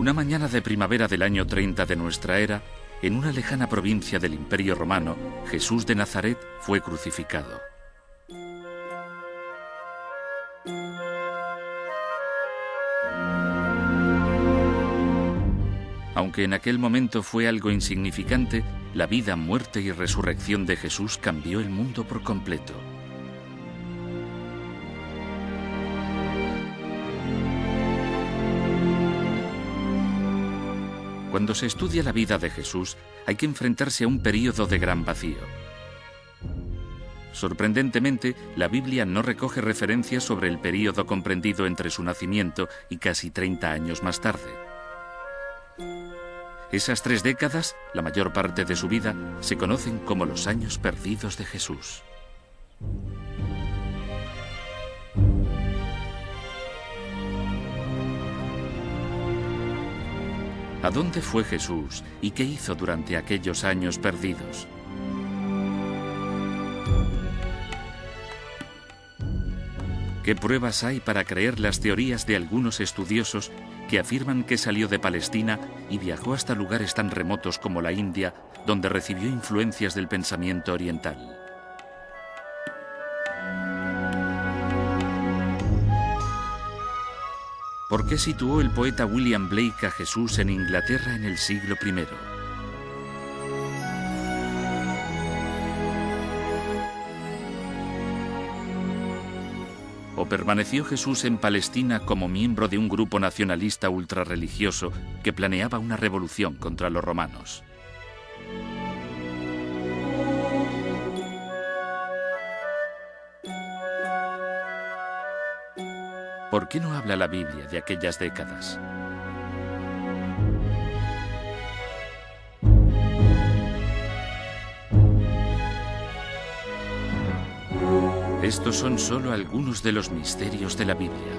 Una mañana de primavera del año 30 de nuestra era, en una lejana provincia del Imperio Romano, Jesús de Nazaret fue crucificado. Aunque en aquel momento fue algo insignificante, la vida, muerte y resurrección de Jesús cambió el mundo por completo. Cuando se estudia la vida de Jesús, hay que enfrentarse a un período de gran vacío. Sorprendentemente, la Biblia no recoge referencias sobre el período comprendido entre su nacimiento y casi 30 años más tarde. Esas 3 décadas, la mayor parte de su vida, se conocen como los años perdidos de Jesús. ¿A dónde fue Jesús y qué hizo durante aquellos años perdidos? ¿Qué pruebas hay para creer las teorías de algunos estudiosos que afirman que salió de Palestina y viajó hasta lugares tan remotos como la India, donde recibió influencias del pensamiento oriental? ¿Por qué situó el poeta William Blake a Jesús en Inglaterra en el siglo I? ¿O permaneció Jesús en Palestina como miembro de un grupo nacionalista ultrarreligioso que planeaba una revolución contra los romanos? ¿Por qué no habla la Biblia de aquellas décadas? Estos son solo algunos de los misterios de la Biblia.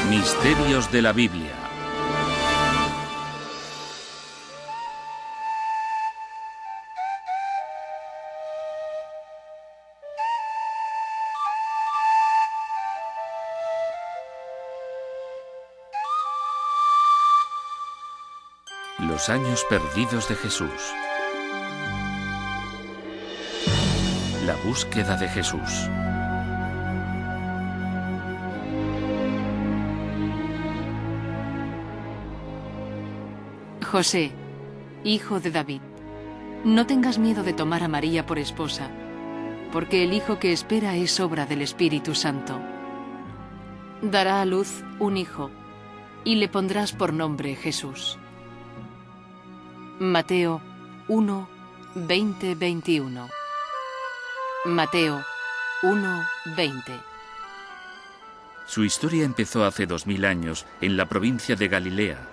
Misterios de la Biblia. Los años perdidos de Jesús. La búsqueda de Jesús. José, hijo de David, no tengas miedo de tomar a María por esposa, porque el hijo que espera es obra del Espíritu Santo. Dará a luz un hijo, y le pondrás por nombre Jesús. Mateo 1, 20, 21. Mateo 1, 20. Su historia empezó hace 2000 años en la provincia de Galilea,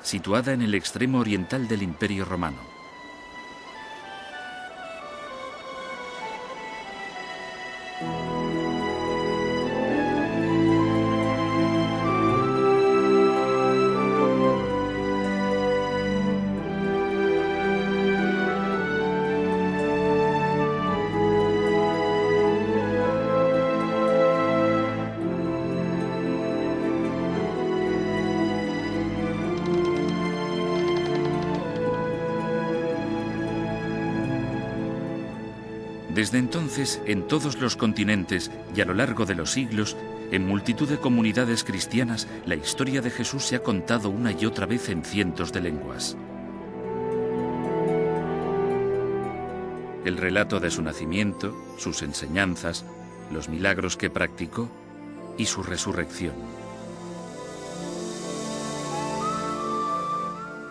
situada en el extremo oriental del Imperio Romano. Desde entonces, en todos los continentes y a lo largo de los siglos, en multitud de comunidades cristianas, la historia de Jesús se ha contado una y otra vez en cientos de lenguas. El relato de su nacimiento, sus enseñanzas, los milagros que practicó y su resurrección.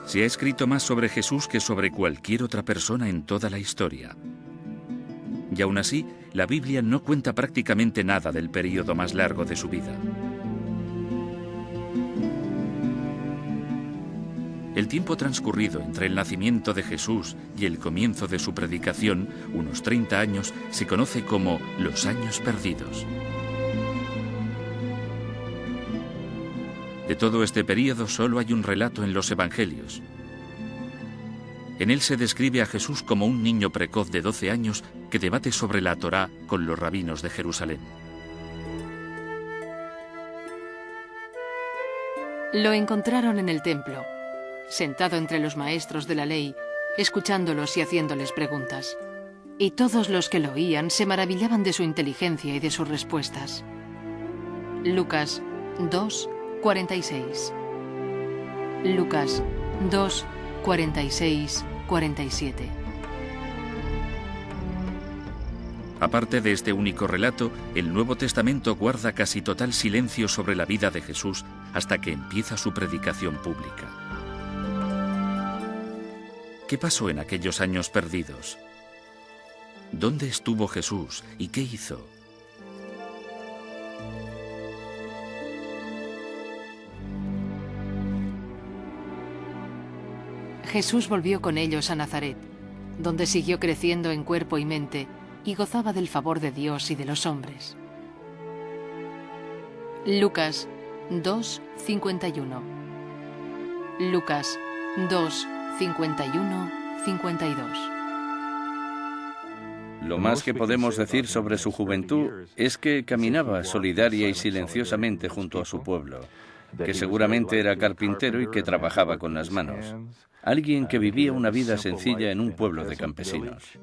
Se ha escrito más sobre Jesús que sobre cualquier otra persona en toda la historia. Y aún así, la Biblia no cuenta prácticamente nada del periodo más largo de su vida. El tiempo transcurrido entre el nacimiento de Jesús y el comienzo de su predicación, unos 30 años, se conoce como los años perdidos. De todo este período solo hay un relato en los Evangelios. En él se describe a Jesús como un niño precoz de 12 años que debate sobre la Torá con los rabinos de Jerusalén. Lo encontraron en el templo, sentado entre los maestros de la ley, escuchándolos y haciéndoles preguntas. Y todos los que lo oían se maravillaban de su inteligencia y de sus respuestas. Lucas 2, 46. Lucas 2, 46, 47. Aparte de este único relato, el Nuevo Testamento guarda casi total silencio sobre la vida de Jesús hasta que empieza su predicación pública. ¿Qué pasó en aquellos años perdidos? ¿Dónde estuvo Jesús y qué hizo? Jesús volvió con ellos a Nazaret, donde siguió creciendo en cuerpo y mente y gozaba del favor de Dios y de los hombres. Lucas 2, 51. Lucas 2, 51, 52. Lo más que podemos decir sobre su juventud es que caminaba solidaria y silenciosamente junto a su pueblo, que seguramente era carpintero y que trabajaba con las manos. Alguien que vivía una vida sencilla en un pueblo de campesinos.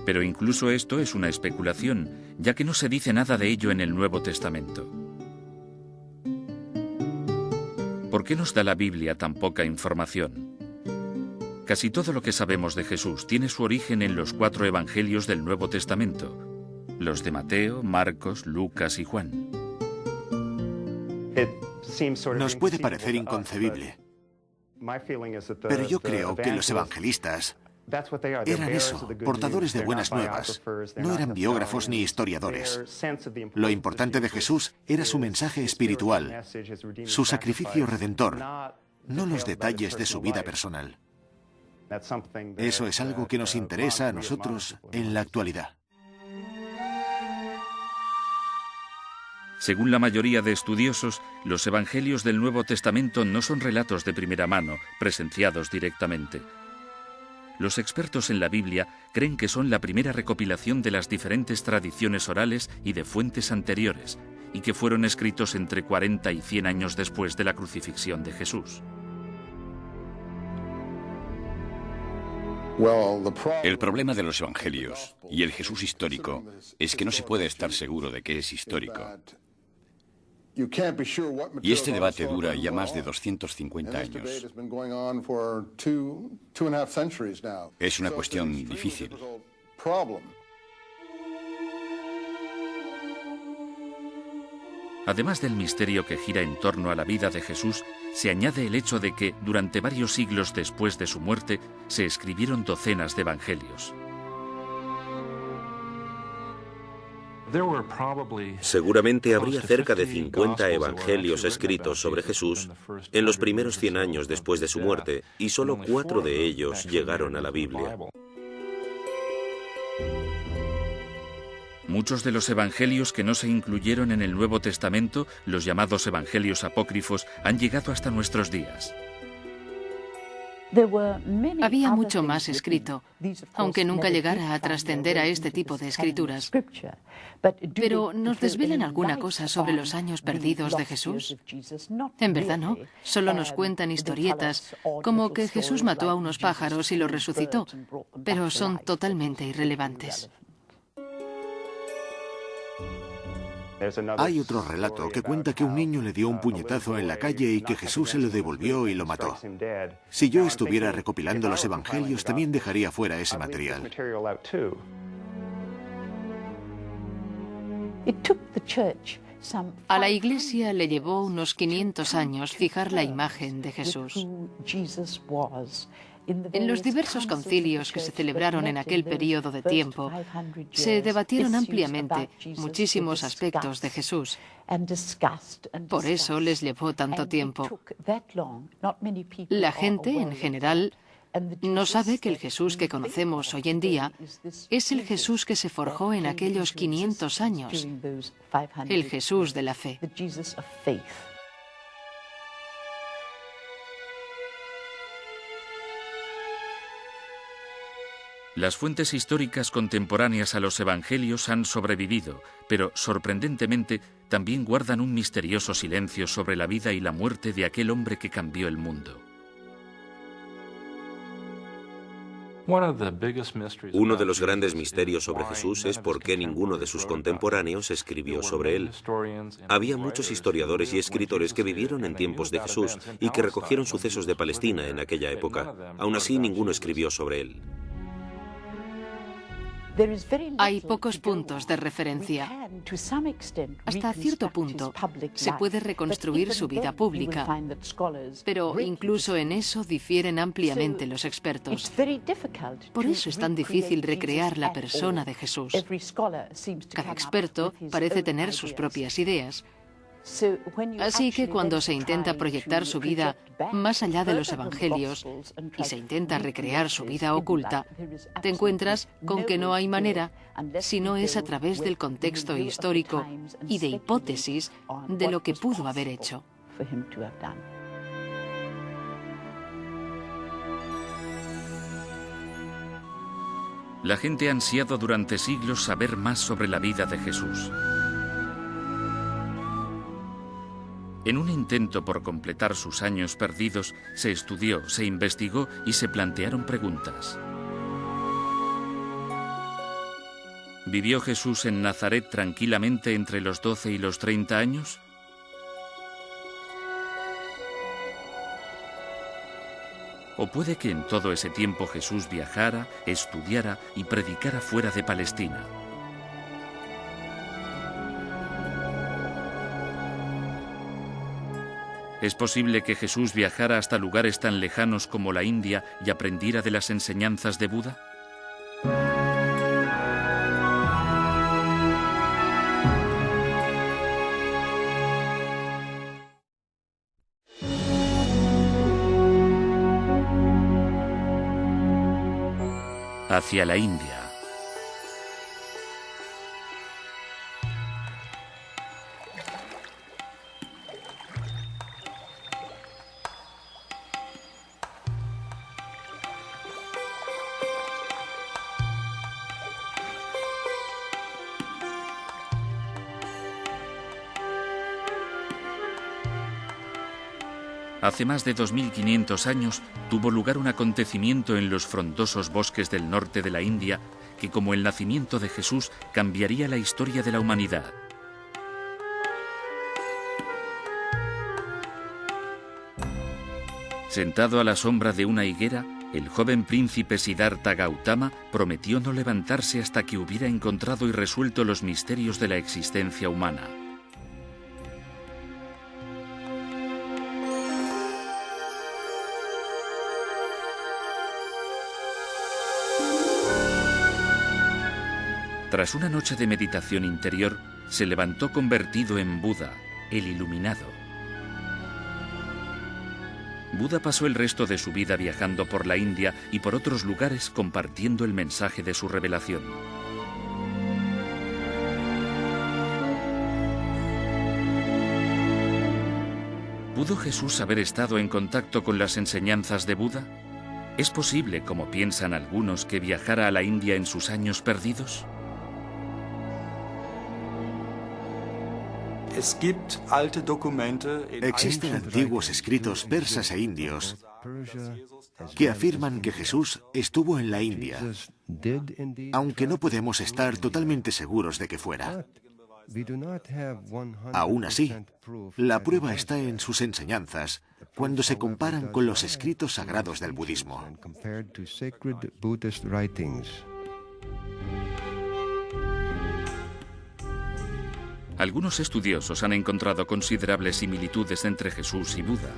Pero incluso esto es una especulación, ya que no se dice nada de ello en el Nuevo Testamento. ¿Por qué nos da la Biblia tan poca información? Casi todo lo que sabemos de Jesús tiene su origen en los 4 evangelios del Nuevo Testamento, los de Mateo, Marcos, Lucas y Juan. Nos puede parecer inconcebible, pero yo creo que los evangelistas eran eso, portadores de buenas nuevas. No eran biógrafos ni historiadores. Lo importante de Jesús era su mensaje espiritual, su sacrificio redentor, no los detalles de su vida personal. Eso es algo que nos interesa a nosotros en la actualidad. Según la mayoría de estudiosos, los evangelios del Nuevo Testamento no son relatos de primera mano, presenciados directamente. Los expertos en la Biblia creen que son la primera recopilación de las diferentes tradiciones orales y de fuentes anteriores, y que fueron escritos entre 40 y 100 años después de la crucifixión de Jesús. El problema de los evangelios y el Jesús histórico es que no se puede estar seguro de que es histórico. Y este debate dura ya más de 250 años. Es una cuestión difícil. Además del misterio que gira en torno a la vida de Jesús, se añade el hecho de que, durante varios siglos después de su muerte, se escribieron docenas de evangelios. Seguramente habría cerca de 50 evangelios escritos sobre Jesús en los primeros 100 años después de su muerte, y solo 4 de ellos llegaron a la Biblia. Muchos de los evangelios que no se incluyeron en el Nuevo Testamento, los llamados evangelios apócrifos, han llegado hasta nuestros días. Había mucho más escrito, aunque nunca llegara a trascender a este tipo de escrituras. Pero, ¿nos desvelan alguna cosa sobre los años perdidos de Jesús? En verdad no, solo nos cuentan historietas, como que Jesús mató a unos pájaros y los resucitó, pero son totalmente irrelevantes. Hay otro relato que cuenta que un niño le dio un puñetazo en la calle y que Jesús se lo devolvió y lo mató. Si yo estuviera recopilando los evangelios, también dejaría fuera ese material. A la Iglesia le llevó unos 500 años fijar la imagen de Jesús. En los diversos concilios que se celebraron en aquel periodo de tiempo, se debatieron ampliamente muchísimos aspectos de Jesús. Por eso les llevó tanto tiempo. La gente, en general, no sabe que el Jesús que conocemos hoy en día es el Jesús que se forjó en aquellos 500 años, el Jesús de la fe. Las fuentes históricas contemporáneas a los evangelios han sobrevivido, pero sorprendentemente también guardan un misterioso silencio sobre la vida y la muerte de aquel hombre que cambió el mundo. Uno de los grandes misterios sobre Jesús es por qué ninguno de sus contemporáneos escribió sobre él. Había muchos historiadores y escritores que vivieron en tiempos de Jesús y que recogieron sucesos de Palestina en aquella época. Aún así, ninguno escribió sobre él. Hay pocos puntos de referencia. Hasta cierto punto se puede reconstruir su vida pública, pero incluso en eso difieren ampliamente los expertos. Por eso es tan difícil recrear la persona de Jesús. Cada experto parece tener sus propias ideas. Así que cuando se intenta proyectar su vida más allá de los evangelios y se intenta recrear su vida oculta, te encuentras con que no hay manera si no es a través del contexto histórico y de hipótesis de lo que pudo haber hecho. La gente ha ansiado durante siglos saber más sobre la vida de Jesús. En un intento por completar sus años perdidos, se estudió, se investigó y se plantearon preguntas. ¿Vivió Jesús en Nazaret tranquilamente entre los 12 y los 30 años? ¿O puede que en todo ese tiempo Jesús viajara, estudiara y predicara fuera de Palestina? ¿Es posible que Jesús viajara hasta lugares tan lejanos como la India y aprendiera de las enseñanzas de Buda? Hacia la India. Hace más de 2500 años tuvo lugar un acontecimiento en los frondosos bosques del norte de la India que, como el nacimiento de Jesús, cambiaría la historia de la humanidad. Sentado a la sombra de una higuera, el joven príncipe Siddhartha Gautama prometió no levantarse hasta que hubiera encontrado y resuelto los misterios de la existencia humana. Tras una noche de meditación interior, se levantó convertido en Buda, el iluminado. Buda pasó el resto de su vida viajando por la India y por otros lugares compartiendo el mensaje de su revelación. ¿Pudo Jesús haber estado en contacto con las enseñanzas de Buda? ¿Es posible, como piensan algunos, que viajara a la India en sus años perdidos? Existen antiguos escritos persas e indios que afirman que Jesús estuvo en la India, aunque no podemos estar totalmente seguros de que fuera. Aún así, la prueba está en sus enseñanzas cuando se comparan con los escritos sagrados del budismo. Algunos estudiosos han encontrado considerables similitudes entre Jesús y Buda.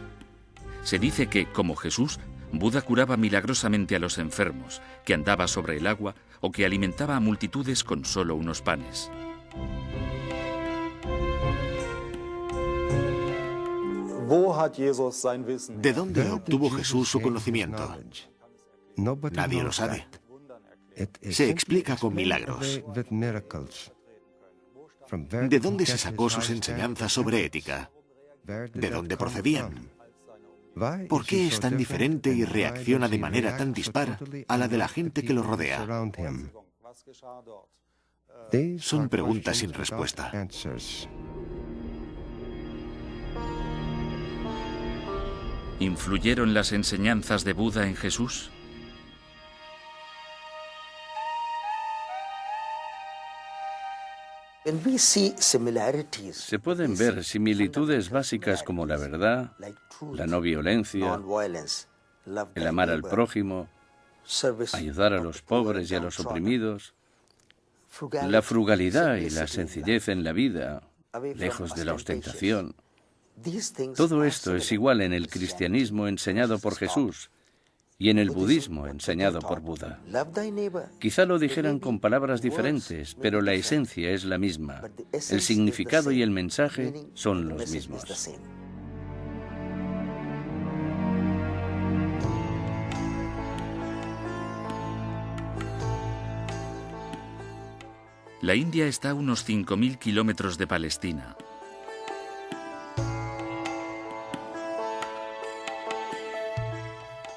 Se dice que, como Jesús, Buda curaba milagrosamente a los enfermos, que andaba sobre el agua o que alimentaba a multitudes con solo unos panes. ¿De dónde obtuvo Jesús su conocimiento? Nadie lo sabe. Se explica con milagros. ¿De dónde se sacó sus enseñanzas sobre ética? ¿De dónde procedían? ¿Por qué es tan diferente y reacciona de manera tan dispar a la de la gente que lo rodea? Son preguntas sin respuesta. ¿Influyeron las enseñanzas de Buda en Jesús? Se pueden ver similitudes básicas como la verdad, la no violencia, el amar al prójimo, ayudar a los pobres y a los oprimidos, la frugalidad y la sencillez en la vida, lejos de la ostentación. Todo esto es igual en el cristianismo enseñado por Jesús y en el budismo enseñado por Buda. Quizá lo dijeran con palabras diferentes, pero la esencia es la misma. El significado y el mensaje son los mismos. La India está a unos 5.000 kilómetros de Palestina.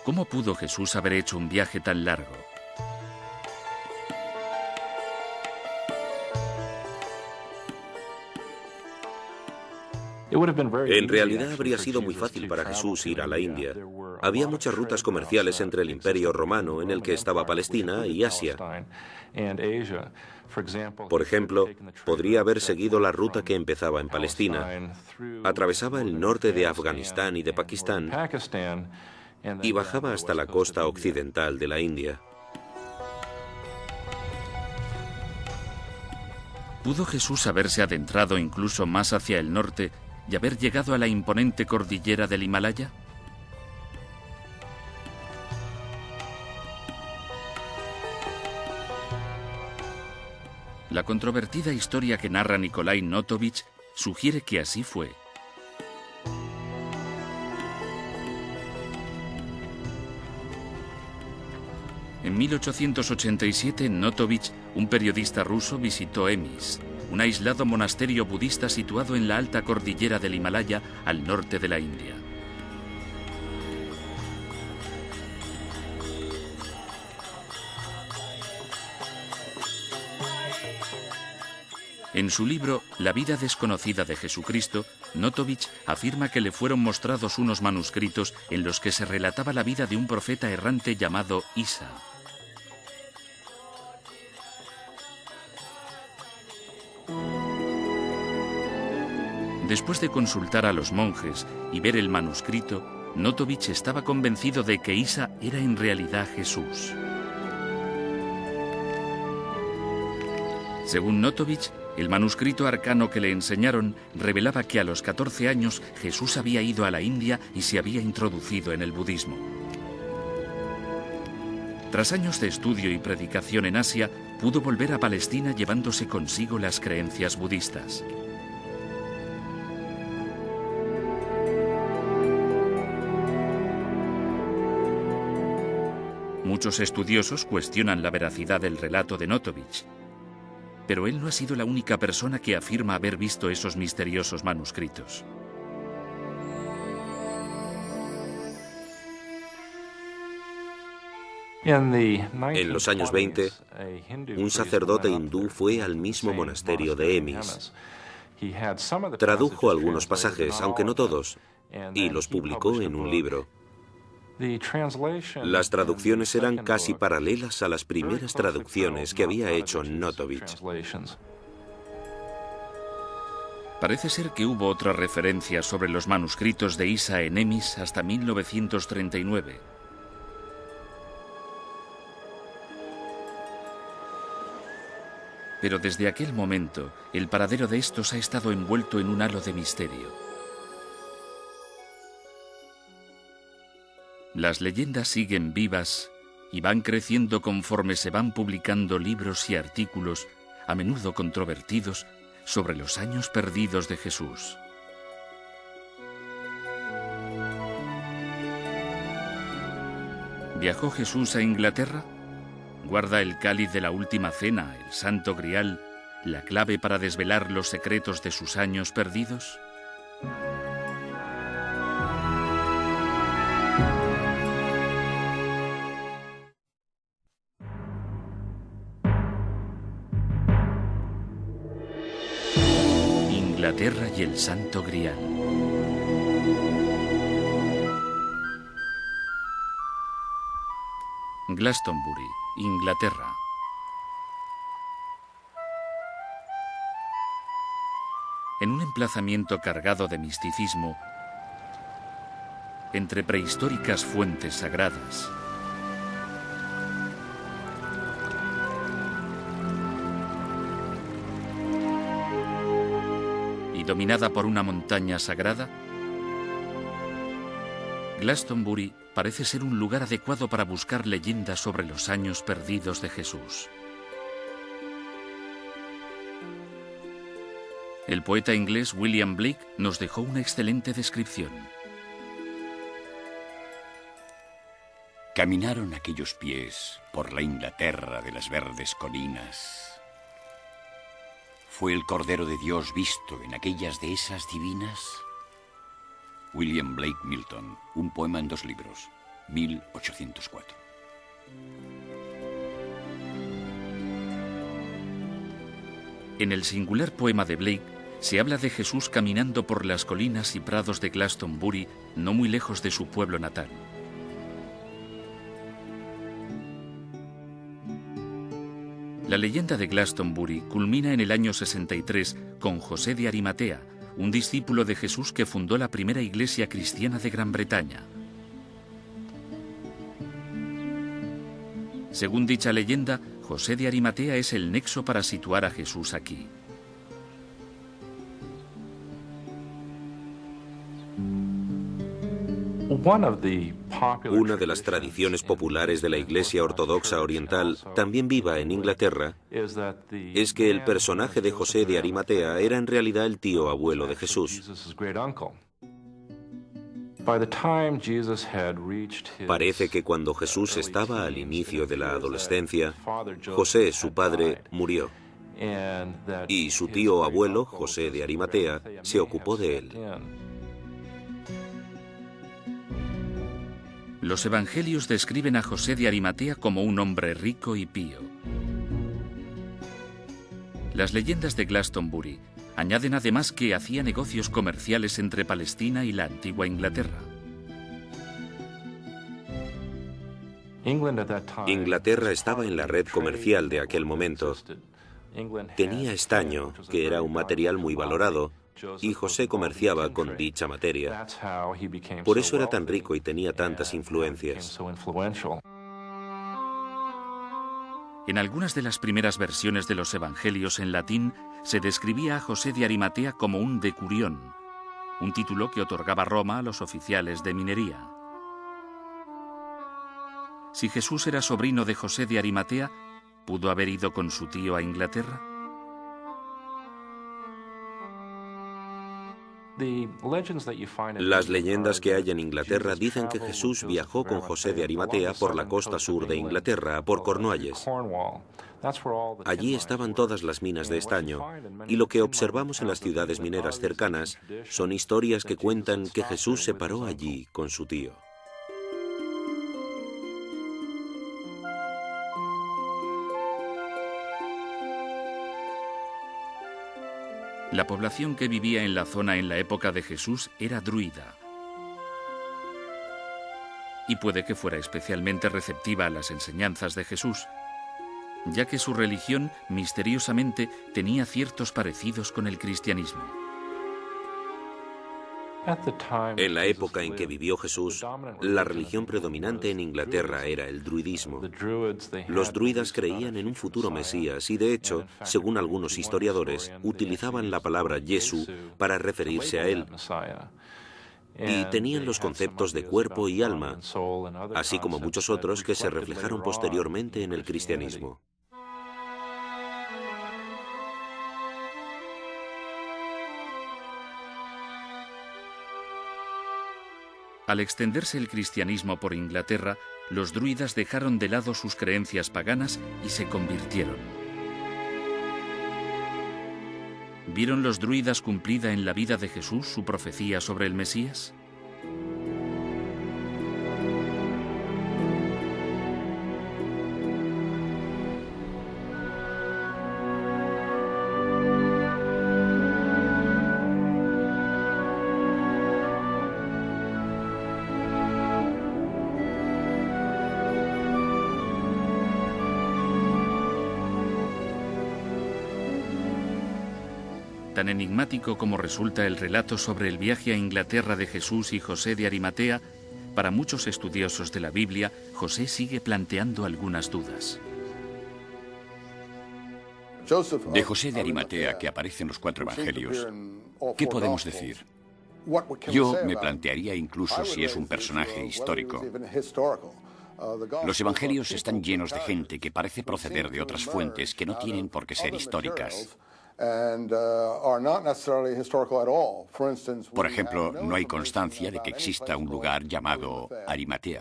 ¿Cómo pudo Jesús haber hecho un viaje tan largo? En realidad habría sido muy fácil para Jesús ir a la India. Había muchas rutas comerciales entre el Imperio Romano, en el que estaba Palestina, y Asia. Por ejemplo, podría haber seguido la ruta que empezaba en Palestina, atravesaba el norte de Afganistán y de Pakistán y bajaba hasta la costa occidental de la India. ¿Pudo Jesús haberse adentrado incluso más hacia el norte y haber llegado a la imponente cordillera del Himalaya? La controvertida historia que narra Nikolai Notovich sugiere que así fue. En 1887, Notovich, un periodista ruso, visitó Emis, un aislado monasterio budista situado en la alta cordillera del Himalaya, al norte de la India. En su libro La vida desconocida de Jesucristo, Notovich afirma que le fueron mostrados unos manuscritos en los que se relataba la vida de un profeta errante llamado Isa. Después de consultar a los monjes y ver el manuscrito, Notovich estaba convencido de que Isa era en realidad Jesús. Según Notovich, el manuscrito arcano que le enseñaron revelaba que a los 14 años Jesús había ido a la India y se había introducido en el budismo. Tras años de estudio y predicación en Asia, pudo volver a Palestina llevándose consigo las creencias budistas. Muchos estudiosos cuestionan la veracidad del relato de Notovich, pero él no ha sido la única persona que afirma haber visto esos misteriosos manuscritos. En los años 20, un sacerdote hindú fue al mismo monasterio de Emis. Tradujo algunos pasajes, aunque no todos, y los publicó en un libro. Las traducciones eran casi paralelas a las primeras traducciones que había hecho Notovich. Parece ser que hubo otra referencia sobre los manuscritos de Isa en Emis hasta 1939. Pero desde aquel momento, el paradero de estos ha estado envuelto en un halo de misterio. Las leyendas siguen vivas y van creciendo conforme se van publicando libros y artículos, a menudo controvertidos, sobre los años perdidos de Jesús. ¿Viajó Jesús a Inglaterra? ¿Guarda el cáliz de la última cena, el Santo Grial, la clave para desvelar los secretos de sus años perdidos? Inglaterra y el Santo Grial. Glastonbury, Inglaterra. En un emplazamiento cargado de misticismo, entre prehistóricas fuentes sagradas, y dominada por una montaña sagrada, Glastonbury parece ser un lugar adecuado para buscar leyendas sobre los años perdidos de Jesús. El poeta inglés William Blake nos dejó una excelente descripción. Caminaron aquellos pies por la Inglaterra de las verdes colinas. ¿Fue el Cordero de Dios visto en aquellas dehesas divinas? William Blake Milton, un poema en 2 libros, 1804. En el singular poema de Blake se habla de Jesús caminando por las colinas y prados de Glastonbury, no muy lejos de su pueblo natal. La leyenda de Glastonbury culmina en el año 63 con José de Arimatea, un discípulo de Jesús que fundó la primera iglesia cristiana de Gran Bretaña. Según dicha leyenda, José de Arimatea es el nexo para situar a Jesús aquí. Una de las tradiciones populares de la Iglesia Ortodoxa Oriental, también viva en Inglaterra, es que el personaje de José de Arimatea era en realidad el tío abuelo de Jesús. Parece que cuando Jesús estaba al inicio de la adolescencia, José, su padre, murió. Y su tío abuelo, José de Arimatea, se ocupó de él. Los evangelios describen a José de Arimatea como un hombre rico y pío. Las leyendas de Glastonbury añaden además que hacía negocios comerciales entre Palestina y la antigua Inglaterra. Inglaterra estaba en la red comercial de aquel momento. Tenía estaño, que era un material muy valorado, y José comerciaba con dicha materia. Por eso era tan rico y tenía tantas influencias. En algunas de las primeras versiones de los evangelios en latín se describía a José de Arimatea como un decurión, un título que otorgaba Roma a los oficiales de minería. Si Jesús era sobrino de José de Arimatea, ¿pudo haber ido con su tío a Inglaterra? Las leyendas que hay en Inglaterra dicen que Jesús viajó con José de Arimatea por la costa sur de Inglaterra, por Cornualles. Allí estaban todas las minas de estaño, y lo que observamos en las ciudades mineras cercanas son historias que cuentan que Jesús se paró allí con su tío. La población que vivía en la zona en la época de Jesús era druida. Y puede que fuera especialmente receptiva a las enseñanzas de Jesús, ya que su religión misteriosamente tenía ciertos parecidos con el cristianismo. En la época en que vivió Jesús, la religión predominante en Inglaterra era el druidismo. Los druidas creían en un futuro Mesías y, de hecho, según algunos historiadores, utilizaban la palabra Jesús para referirse a él. y tenían los conceptos de cuerpo y alma, así como muchos otros que se reflejaron posteriormente en el cristianismo. Al extenderse el cristianismo por Inglaterra, los druidas dejaron de lado sus creencias paganas y se convirtieron. ¿Vieron los druidas cumplida en la vida de Jesús su profecía sobre el Mesías? Tan enigmático como resulta el relato sobre el viaje a Inglaterra de Jesús y José de Arimatea, para muchos estudiosos de la Biblia, José sigue planteando algunas dudas. De José de Arimatea, que aparece en los 4 evangelios, ¿qué podemos decir? Yo me plantearía incluso si es un personaje histórico. Los evangelios están llenos de gente que parece proceder de otras fuentes que no tienen por qué ser históricas. Por ejemplo, no hay constancia de que exista un lugar llamado Arimatea.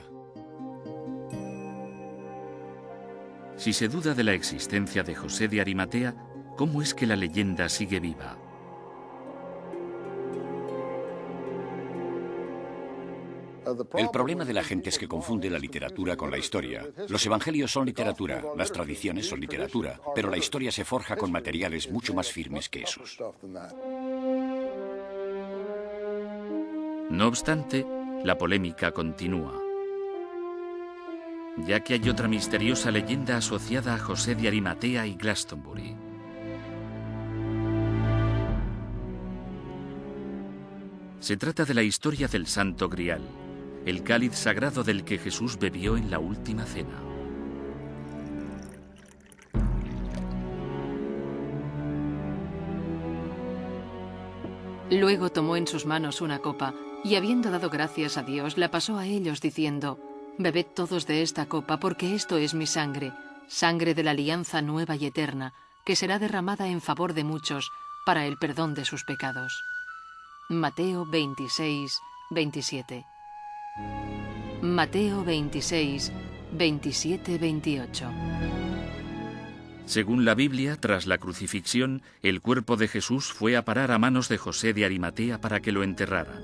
Si se duda de la existencia de José de Arimatea, ¿cómo es que la leyenda sigue viva? El problema de la gente es que confunde la literatura con la historia. Los evangelios son literatura, las tradiciones son literatura, pero la historia se forja con materiales mucho más firmes que esos. No obstante, la polémica continúa, ya que hay otra misteriosa leyenda asociada a José de Arimatea y Glastonbury. Se trata de la historia del Santo Grial, el cáliz sagrado del que Jesús bebió en la última cena. Luego tomó en sus manos una copa, y habiendo dado gracias a Dios, la pasó a ellos diciendo: «Bebed todos de esta copa, porque esto es mi sangre, sangre de la alianza nueva y eterna, que será derramada en favor de muchos, para el perdón de sus pecados». Mateo 26, 27. Mateo 26, 27, 28. Según la Biblia, tras la crucifixión, el cuerpo de Jesús fue a parar a manos de José de Arimatea para que lo enterrara.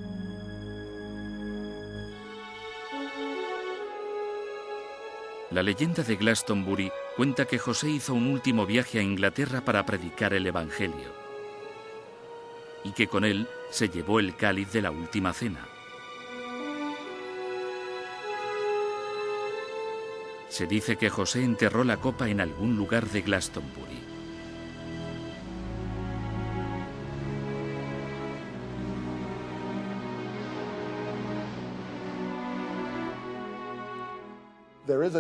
La leyenda de Glastonbury cuenta que José hizo un último viaje a Inglaterra para predicar el Evangelio, y que con él se llevó el cáliz de la última cena. Se dice que José enterró la copa en algún lugar de Glastonbury.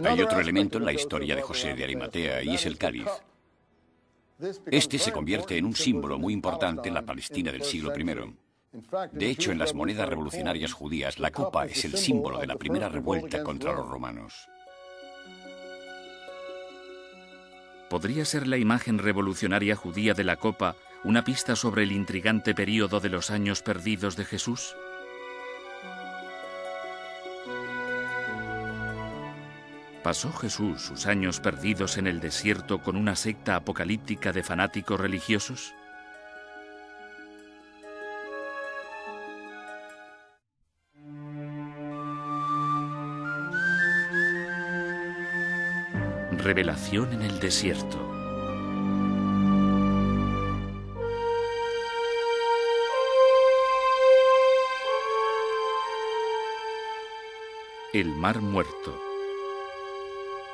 Hay otro elemento en la historia de José de Arimatea, y es el cáliz. Este se convierte en un símbolo muy importante en la Palestina del siglo I. De hecho, en las monedas revolucionarias judías, la copa es el símbolo de la primera revuelta contra los romanos. ¿Podría ser la imagen revolucionaria judía de la copa una pista sobre el intrigante período de los años perdidos de Jesús? ¿Pasó Jesús sus años perdidos en el desierto con una secta apocalíptica de fanáticos religiosos? Revelación en el desierto. El Mar Muerto.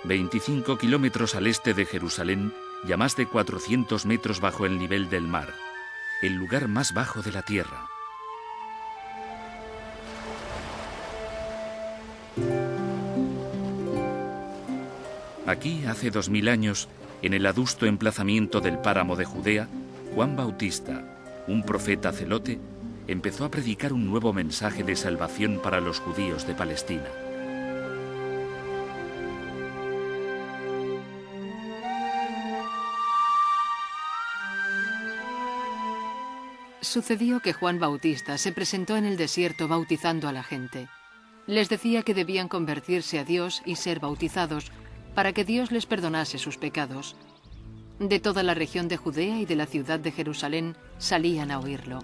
25 kilómetros al este de Jerusalén y a más de 400 metros bajo el nivel del mar, el lugar más bajo de la tierra. Aquí, hace 2000 años, en el adusto emplazamiento del páramo de Judea, Juan Bautista, un profeta celote, empezó a predicar un nuevo mensaje de salvación para los judíos de Palestina. Sucedió que Juan Bautista se presentó en el desierto bautizando a la gente. Les decía que debían convertirse a Dios y ser bautizados para que Dios les perdonase sus pecados. De toda la región de Judea y de la ciudad de Jerusalén salían a oírlo.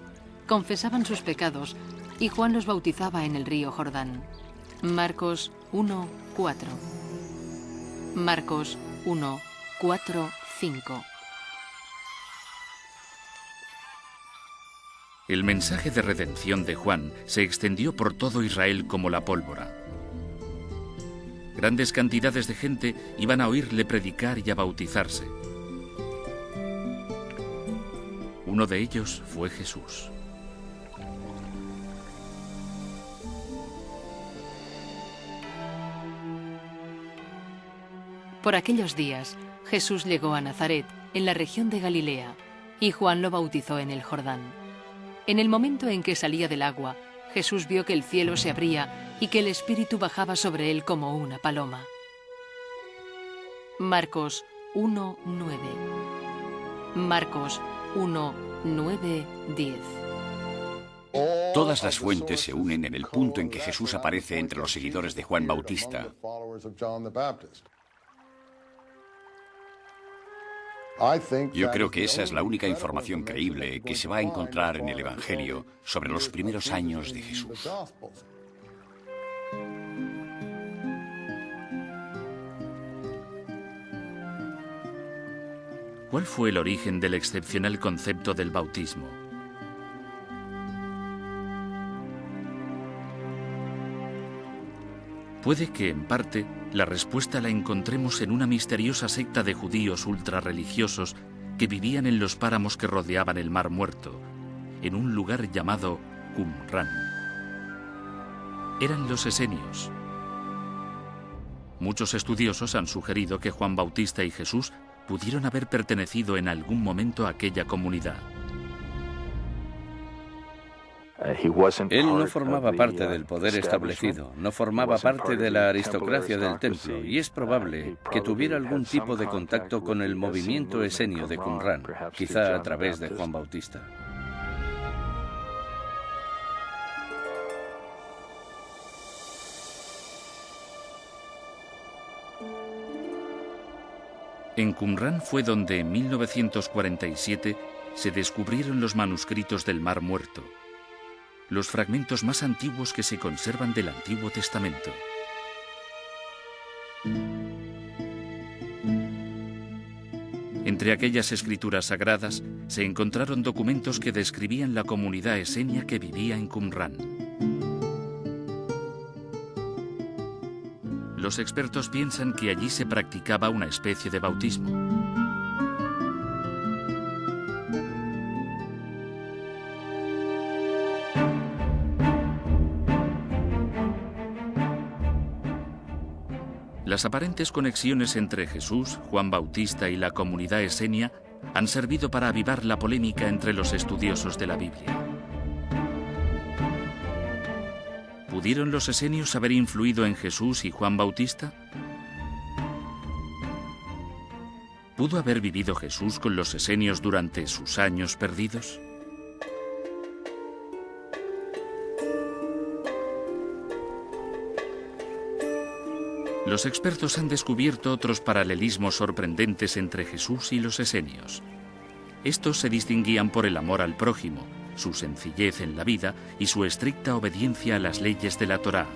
Confesaban sus pecados y Juan los bautizaba en el río Jordán. Marcos 1:4. Marcos 1:4-5. El mensaje de redención de Juan se extendió por todo Israel como la pólvora. Grandes cantidades de gente iban a oírle predicar y a bautizarse. Uno de ellos fue Jesús. Por aquellos días, Jesús llegó a Nazaret, en la región de Galilea, y Juan lo bautizó en el Jordán. En el momento en que salía del agua, Jesús vio que el cielo se abría y que el Espíritu bajaba sobre él como una paloma. Marcos 1:9. Marcos 1:9-10. Todas las fuentes se unen en el punto en que Jesús aparece entre los seguidores de Juan Bautista. Yo creo que esa es la única información creíble que se va a encontrar en el Evangelio sobre los primeros años de Jesús. ¿Cuál fue el origen del excepcional concepto del bautismo? Puede que, en parte, la respuesta la encontremos en una misteriosa secta de judíos ultrarreligiosos que vivían en los páramos que rodeaban el Mar Muerto, en un lugar llamado Qumran. Eran los esenios. Muchos estudiosos han sugerido que Juan Bautista y Jesús pudieron haber pertenecido en algún momento a aquella comunidad. Él no formaba parte del poder establecido, no formaba parte de la aristocracia del templo, y es probable que tuviera algún tipo de contacto con el movimiento esenio de Qumran, quizá a través de Juan Bautista. En Qumran fue donde en 1947 se descubrieron los manuscritos del Mar Muerto, los fragmentos más antiguos que se conservan del Antiguo Testamento. Entre aquellas escrituras sagradas se encontraron documentos que describían la comunidad esenia que vivía en Qumran. Los expertos piensan que allí se practicaba una especie de bautismo. Las aparentes conexiones entre Jesús, Juan Bautista y la comunidad esenia han servido para avivar la polémica entre los estudiosos de la Biblia. ¿Pudieron los esenios haber influido en Jesús y Juan Bautista? ¿Pudo haber vivido Jesús con los esenios durante sus años perdidos? Los expertos han descubierto otros paralelismos sorprendentes entre Jesús y los esenios. Estos se distinguían por el amor al prójimo, su sencillez en la vida y su estricta obediencia a las leyes de la Torá.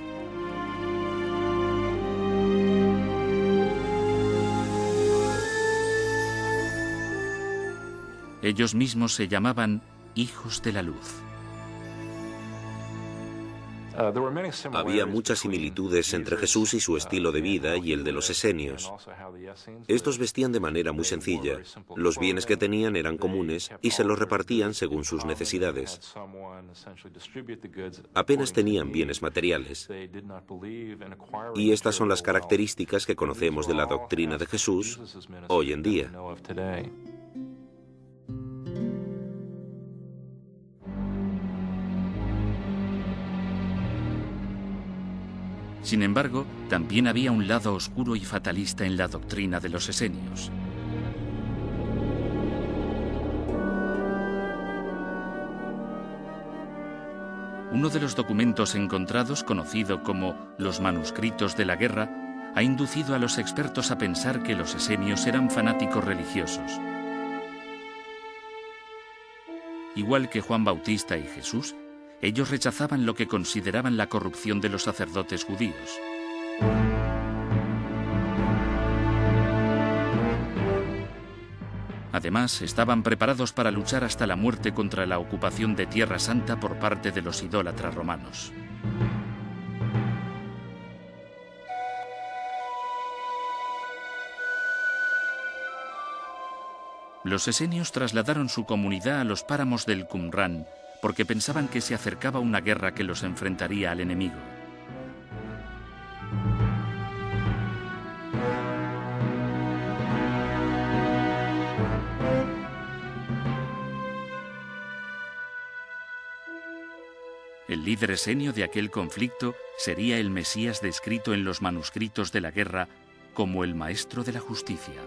Ellos mismos se llamaban hijos de la luz. Había muchas similitudes entre Jesús y su estilo de vida y el de los esenios. Estos vestían de manera muy sencilla. Los bienes que tenían eran comunes y se los repartían según sus necesidades. Apenas tenían bienes materiales. Y estas son las características que conocemos de la doctrina de Jesús hoy en día. Sin embargo, también había un lado oscuro y fatalista en la doctrina de los esenios. Uno de los documentos encontrados, conocido como los manuscritos de la guerra, ha inducido a los expertos a pensar que los esenios eran fanáticos religiosos. Igual que Juan Bautista y Jesús, ellos rechazaban lo que consideraban la corrupción de los sacerdotes judíos. Además, estaban preparados para luchar hasta la muerte contra la ocupación de Tierra Santa por parte de los idólatras romanos. Los esenios trasladaron su comunidad a los páramos del Qumrán porque pensaban que se acercaba una guerra que los enfrentaría al enemigo. El líder esenio de aquel conflicto sería el Mesías descrito en los manuscritos de la guerra como el maestro de la justicia.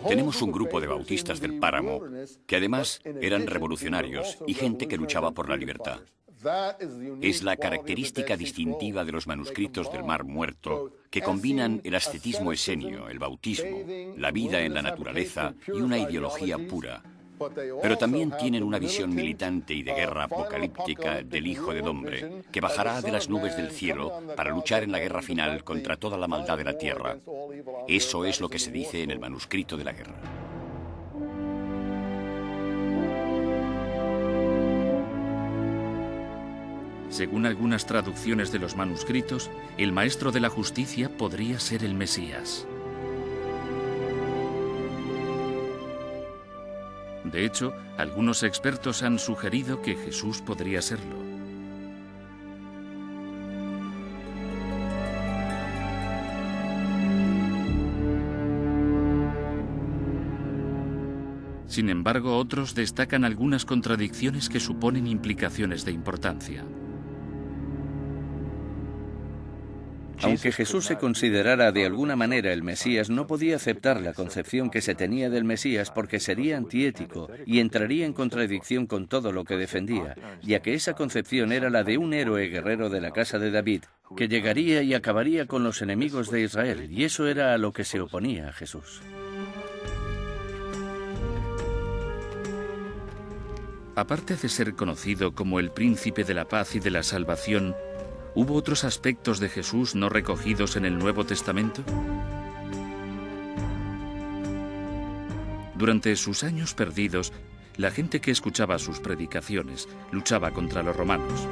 Tenemos un grupo de bautistas del páramo que además eran revolucionarios y gente que luchaba por la libertad. Es la característica distintiva de los manuscritos del Mar Muerto, que combinan el ascetismo esenio, el bautismo, la vida en la naturaleza y una ideología pura. Pero también tienen una visión militante y de guerra apocalíptica del Hijo del Hombre, que bajará de las nubes del cielo para luchar en la guerra final contra toda la maldad de la tierra. Eso es lo que se dice en el manuscrito de la guerra. Según algunas traducciones de los manuscritos, el maestro de la justicia podría ser el Mesías. De hecho, algunos expertos han sugerido que Jesús podría serlo. Sin embargo, otros destacan algunas contradicciones que suponen implicaciones de importancia. Aunque Jesús se considerara de alguna manera el Mesías, no podía aceptar la concepción que se tenía del Mesías porque sería antiético y entraría en contradicción con todo lo que defendía, ya que esa concepción era la de un héroe guerrero de la casa de David, que llegaría y acabaría con los enemigos de Israel, y eso era a lo que se oponía a Jesús. Aparte de ser conocido como el príncipe de la paz y de la salvación, ¿hubo otros aspectos de Jesús no recogidos en el Nuevo Testamento? Durante sus años perdidos, la gente que escuchaba sus predicaciones luchaba contra los romanos.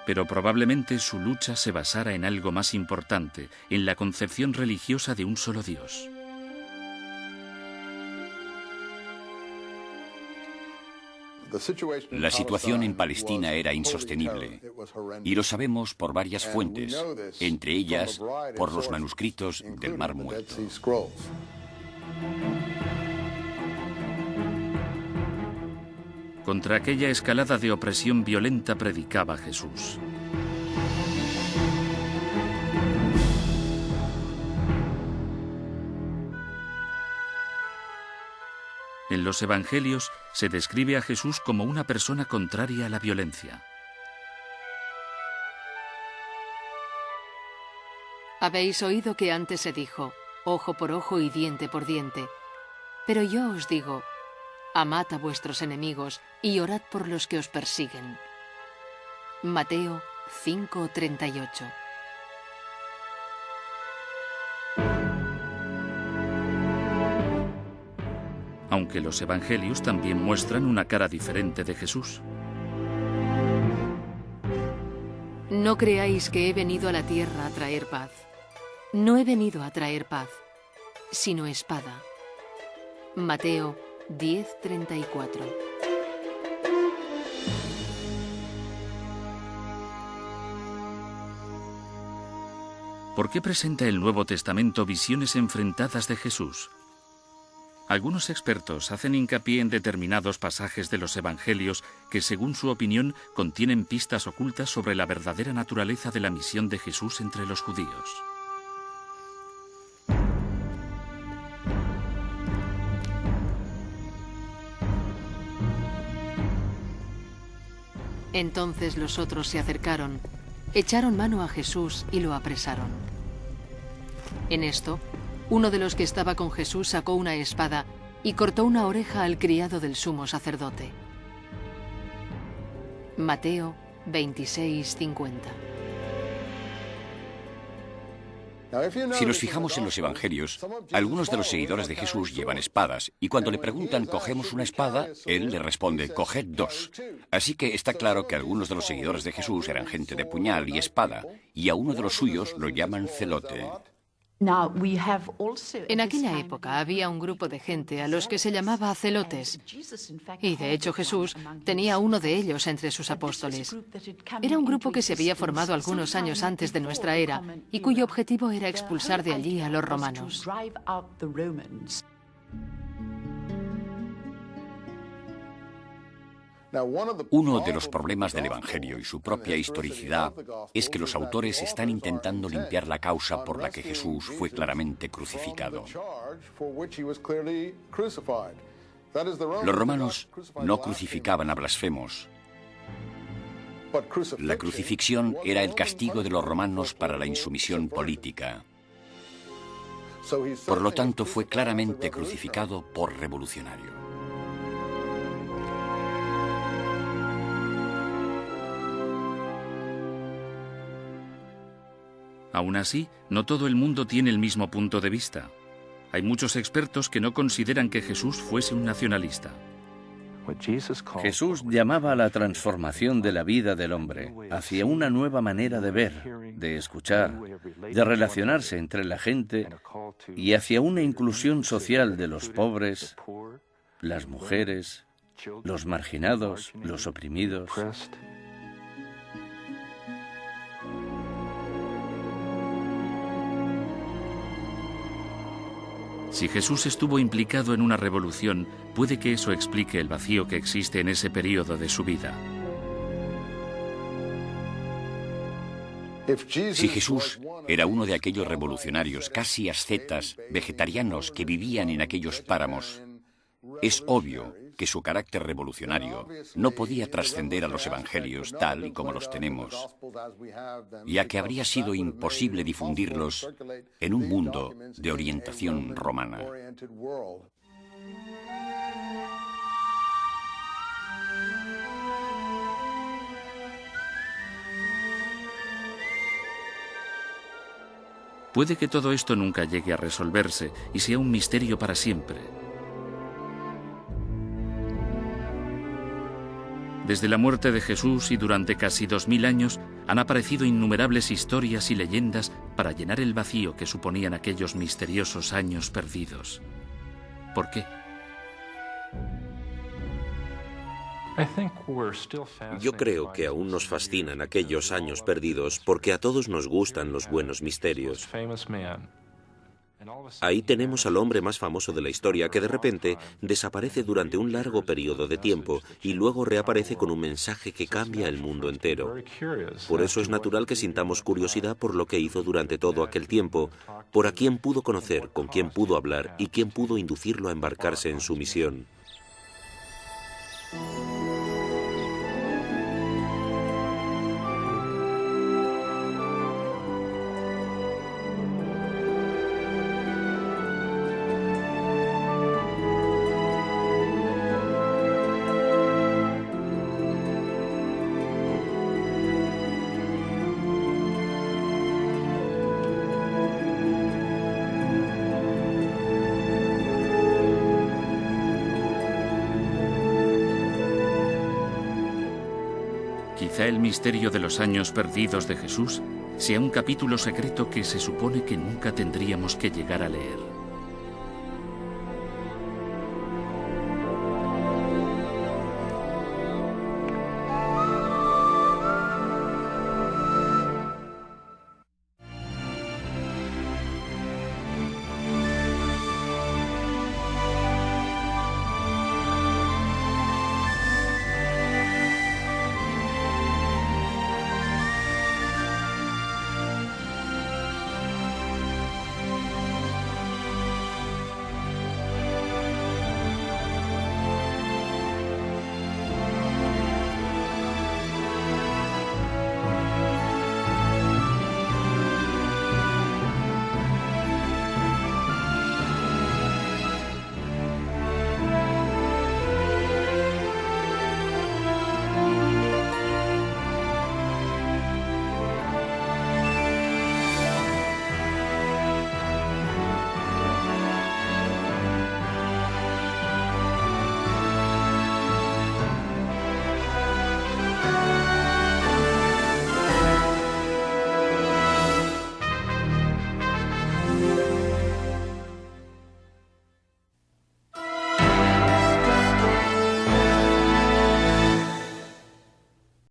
Pero probablemente su lucha se basara en algo más importante, en la concepción religiosa de un solo Dios. La situación en Palestina era insostenible, y lo sabemos por varias fuentes, entre ellas por los manuscritos del Mar Muerto. Contra aquella escalada de opresión violenta predicaba Jesús. En los Evangelios se describe a Jesús como una persona contraria a la violencia. Habéis oído que antes se dijo, ojo por ojo y diente por diente. Pero yo os digo, amad a vuestros enemigos y orad por los que os persiguen. Mateo 5:38. Aunque los evangelios también muestran una cara diferente de Jesús. No creáis que he venido a la tierra a traer paz. No he venido a traer paz, sino espada. Mateo 10:34. ¿Por qué presenta el Nuevo Testamento visiones enfrentadas de Jesús? Algunos expertos hacen hincapié en determinados pasajes de los evangelios que, según su opinión, contienen pistas ocultas sobre la verdadera naturaleza de la misión de Jesús entre los judíos. Entonces los otros se acercaron, echaron mano a Jesús y lo apresaron. En esto, uno de los que estaba con Jesús sacó una espada y cortó una oreja al criado del sumo sacerdote. Mateo 26:50. Si nos fijamos en los evangelios, algunos de los seguidores de Jesús llevan espadas, y cuando le preguntan ¿cogemos una espada?, él le responde «coged dos». Así que está claro que algunos de los seguidores de Jesús eran gente de puñal y espada, y a uno de los suyos lo llaman celote. En aquella época había un grupo de gente a los que se llamaba celotes, y de hecho Jesús tenía uno de ellos entre sus apóstoles. Era un grupo que se había formado algunos años antes de nuestra era y cuyo objetivo era expulsar de allí a los romanos. Uno de los problemas del Evangelio y su propia historicidad es que los autores están intentando limpiar la causa por la que Jesús fue claramente crucificado. Los romanos no crucificaban a blasfemos. La crucifixión era el castigo de los romanos para la insumisión política. Por lo tanto, fue claramente crucificado por revolucionario. Aún así, no todo el mundo tiene el mismo punto de vista. Hay muchos expertos que no consideran que Jesús fuese un nacionalista. Jesús llamaba a la transformación de la vida del hombre hacia una nueva manera de ver, de escuchar, de relacionarse entre la gente y hacia una inclusión social de los pobres, las mujeres, los marginados, los oprimidos. Si Jesús estuvo implicado en una revolución, puede que eso explique el vacío que existe en ese periodo de su vida. Si Jesús era uno de aquellos revolucionarios casi ascetas, vegetarianos que vivían en aquellos páramos, es obvio que su carácter revolucionario no podía trascender a los evangelios tal y como los tenemos, ya que habría sido imposible difundirlos en un mundo de orientación romana. Puede que todo esto nunca llegue a resolverse y sea un misterio para siempre. Desde la muerte de Jesús y durante casi 2000 años han aparecido innumerables historias y leyendas para llenar el vacío que suponían aquellos misteriosos años perdidos. ¿Por qué? Yo creo que aún nos fascinan aquellos años perdidos porque a todos nos gustan los buenos misterios. Ahí tenemos al hombre más famoso de la historia que de repente desaparece durante un largo periodo de tiempo y luego reaparece con un mensaje que cambia el mundo entero. Por eso es natural que sintamos curiosidad por lo que hizo durante todo aquel tiempo, por a quién pudo conocer, con quién pudo hablar y quién pudo inducirlo a embarcarse en su misión. Quizá el misterio de los años perdidos de Jesús sea un capítulo secreto que se supone que nunca tendríamos que llegar a leer.